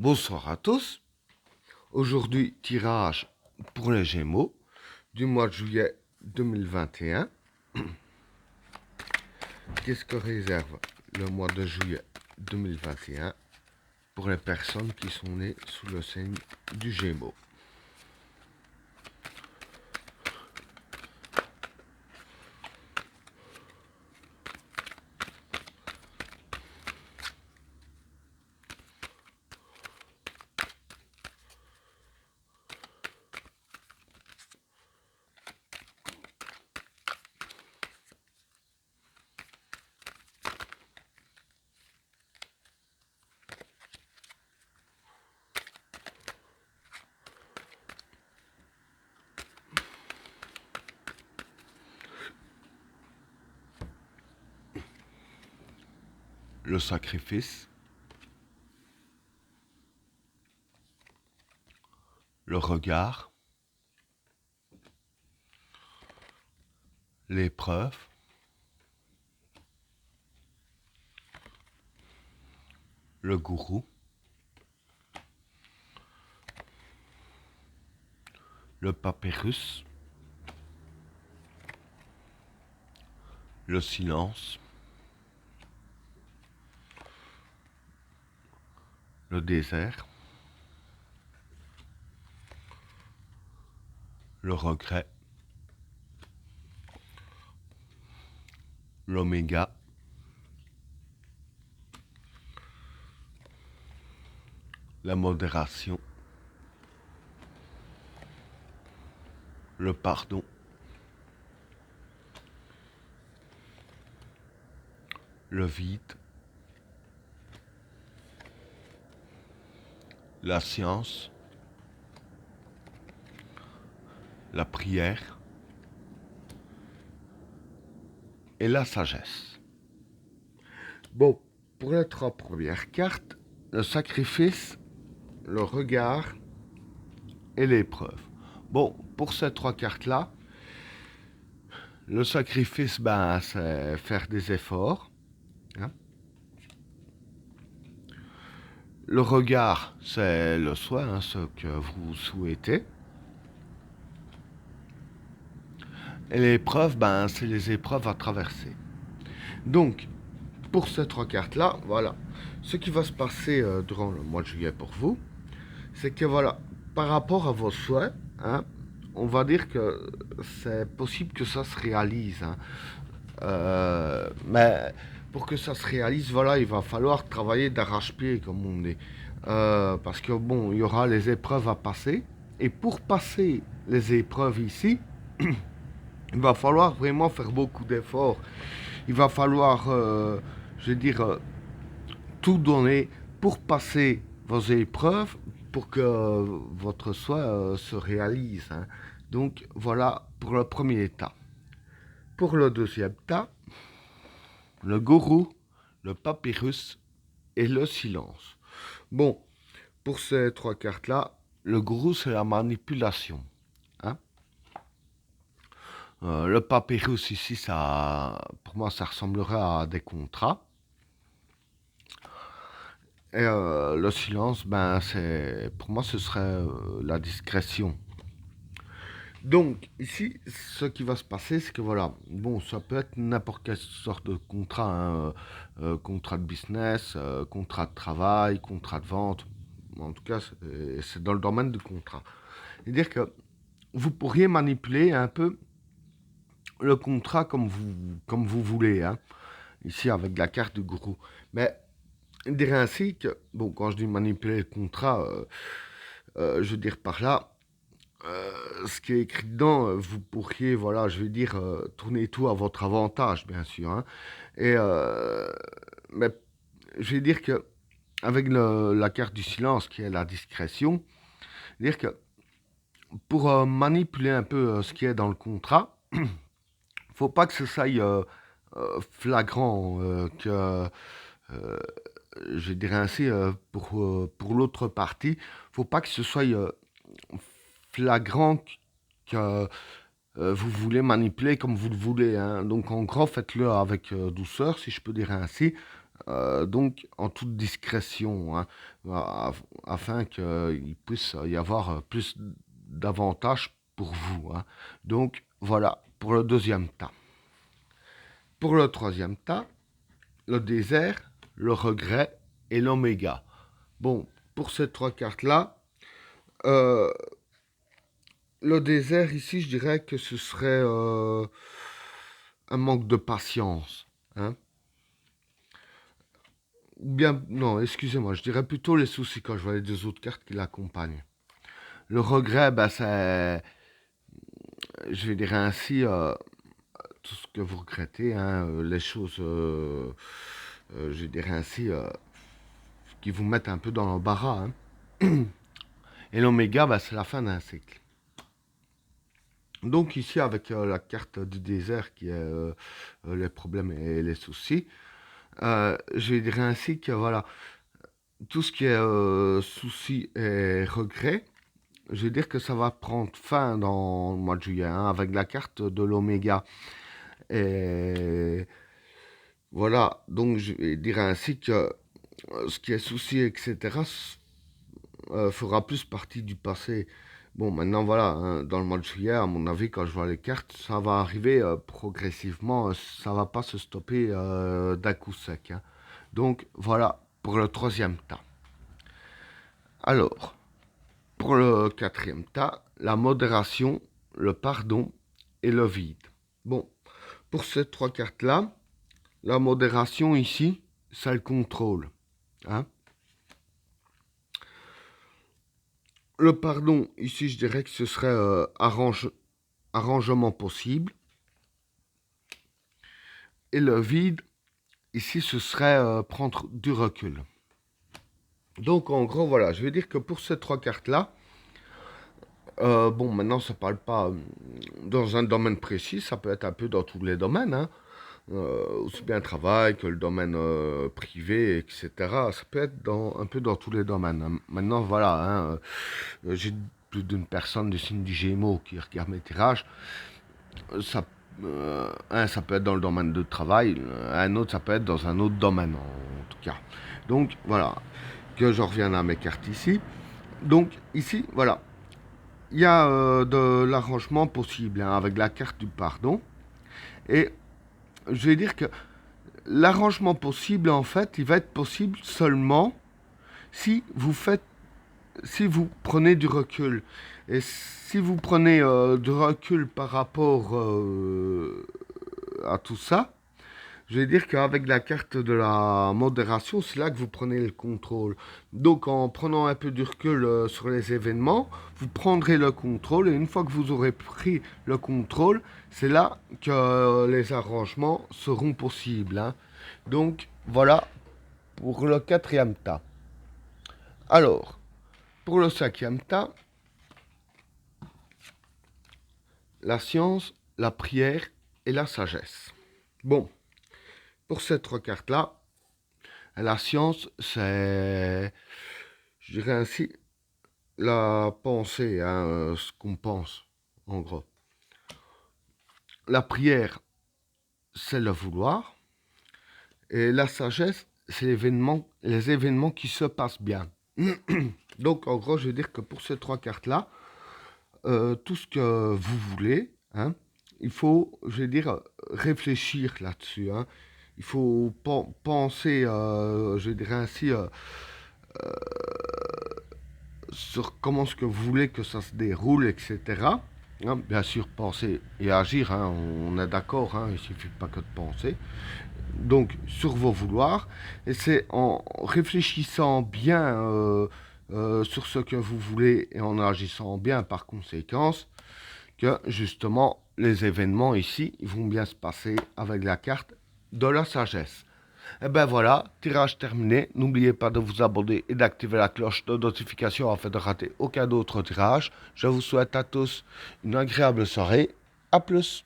Bonsoir à tous. Aujourd'hui, tirage pour les Gémeaux du mois de juillet 2021. Qu'est-ce que réserve le mois de juillet 2021 pour les personnes qui sont nées sous le signe du Gémeaux? Le sacrifice, le regard, l'épreuve, le gourou, le papyrus, le silence, le désert, le regret, l'oméga, la modération, le pardon, le vide, la science, la prière et la sagesse. Bon, pour les trois premières cartes, le sacrifice, le regard et l'épreuve. Bon, pour ces trois cartes-là, le sacrifice, c'est faire des efforts. Hein. Le regard, c'est le souhait, ce que vous souhaitez. Et l'épreuve, c'est les épreuves à traverser. Donc, pour ces trois cartes-là, voilà. Ce qui va se passer durant le mois de juillet pour vous, c'est que voilà, par rapport à vos souhaits, on va dire que c'est possible que ça se réalise. Mais pour que ça se réalise, voilà, il va falloir travailler d'arrache-pied, comme on dit. Parce que bon, il y aura les épreuves à passer. Et pour passer les épreuves ici, il va falloir vraiment faire beaucoup d'efforts. Il va falloir, je veux dire, tout donner pour passer vos épreuves, pour que votre souhait se réalise. Donc voilà pour le premier état. Pour le deuxième état, le gourou, le papyrus et le silence. Bon, pour ces trois cartes-là, le gourou, c'est la manipulation. Le papyrus ici, ça, pour moi, ça ressemblerait à des contrats. Et le silence, c'est, pour moi, ce serait la discrétion. Donc, ici, ce qui va se passer, c'est que voilà, bon, ça peut être n'importe quelle sorte de contrat, contrat de business, contrat de travail, contrat de vente. En tout cas, c'est dans le domaine du contrat. C'est-à-dire que vous pourriez manipuler un peu le contrat comme vous voulez, ici avec la carte du gourou. Mais je dirais ainsi que, bon, quand je dis manipuler le contrat, je veux dire par là, ce qui est écrit dedans, vous pourriez, voilà, je vais dire, tourner tout à votre avantage, bien sûr. Et, mais je vais dire que, avec la carte du silence, qui est la discrétion, dire que pour manipuler un peu ce qui est dans le contrat, faut pas que ce soit flagrant, euh, je dirais ainsi, pour l'autre partie, faut pas que ce soit flagrant que vous voulez manipuler comme vous le voulez. Donc en gros, faites-le avec douceur, si je peux dire ainsi. donc en toute discrétion, hein, afin qu'il puisse y avoir plus d'avantages pour vous, hein. Donc voilà pour le deuxième tas. Pour le troisième tas, le désert, le regret et l'oméga. Bon, pour ces trois cartes-là, euh, le désert ici, je dirais que ce serait un manque de patience, hein. Ou bien, non, excusez-moi, je dirais plutôt les soucis quand je vois les deux autres cartes qui l'accompagnent. Le regret, ben, c'est, je vais dire ainsi, tout ce que vous regrettez, hein, les choses, je dirais ainsi, qui vous mettent un peu dans l'embarras, hein. Et l'oméga, ben, c'est la fin d'un cycle. Donc ici, avec la carte du désert qui est les problèmes et les soucis, je dirais ainsi que voilà, tout ce qui est soucis et regrets, je vais dire que ça va prendre fin dans le mois de juillet, hein, avec la carte de l'oméga. Et voilà, donc je vais dire ainsi que ce qui est souci, etc., fera plus partie du passé. Bon, maintenant voilà, hein, dans le mois de juillet, à mon avis, quand je vois les cartes, ça va arriver progressivement, ça va pas se stopper d'un coup sec, hein. Donc voilà pour le troisième tas. Alors, pour le quatrième tas, la modération, le pardon et le vide. Bon, pour ces trois cartes-là, la modération ici, ça le contrôle, hein. Le pardon, ici, je dirais que ce serait arrangement possible. Et le vide, ici, ce serait prendre du recul. Donc, en gros, voilà, je vais dire que pour ces trois cartes-là, bon, maintenant, ça parle pas dans un domaine précis, ça peut être un peu dans tous les domaines, hein. Aussi bien le travail que le domaine privé, etc. Ça peut être un peu dans tous les domaines, hein. Maintenant, voilà, hein, j'ai plus d'une personne du signe du Gémeaux qui regarde mes tirages. Ça, ça peut être dans le domaine de travail, un autre, ça peut être dans un autre domaine, en tout cas. Donc, voilà, que je reviens à mes cartes ici. Donc, ici, voilà, il y a de l'arrangement possible, hein, avec la carte du pardon. Et je vais dire que l'arrangement possible, en fait, il va être possible seulement si vous faites, si vous prenez du recul. Et si vous prenez du recul par rapport à tout ça, je vais dire qu'avec la carte de la modération, c'est là que vous prenez le contrôle. Donc en prenant un peu du recul sur les événements, vous prendrez le contrôle et une fois que vous aurez pris le contrôle, c'est là que les arrangements seront possibles, hein. Donc voilà pour le quatrième tas. Alors, pour le cinquième tas, la science, la prière et la sagesse. Bon, pour ces trois cartes-là, la science, c'est, je dirais ainsi, la pensée, hein, ce qu'on pense, en gros. La prière, c'est le vouloir. Et la sagesse, c'est les événements qui se passent bien. Donc, en gros, je veux dire que pour ces trois cartes-là, tout ce que vous voulez, hein, il faut, je vais dire, réfléchir là-dessus, hein. Il faut penser, je dirais ainsi, sur comment ce que vous voulez que ça se déroule, etc. Hein, bien sûr, penser et agir, hein, on est d'accord, hein, il ne suffit pas que de penser. Donc, sur vos vouloirs, et c'est en réfléchissant bien sur ce que vous voulez et en agissant bien par conséquence que justement les événements ici ils vont bien se passer avec la carte de la sagesse. Et ben voilà, tirage terminé. N'oubliez pas de vous abonner et d'activer la cloche de notification afin de rater aucun autre tirage. Je vous souhaite à tous une agréable soirée. A plus.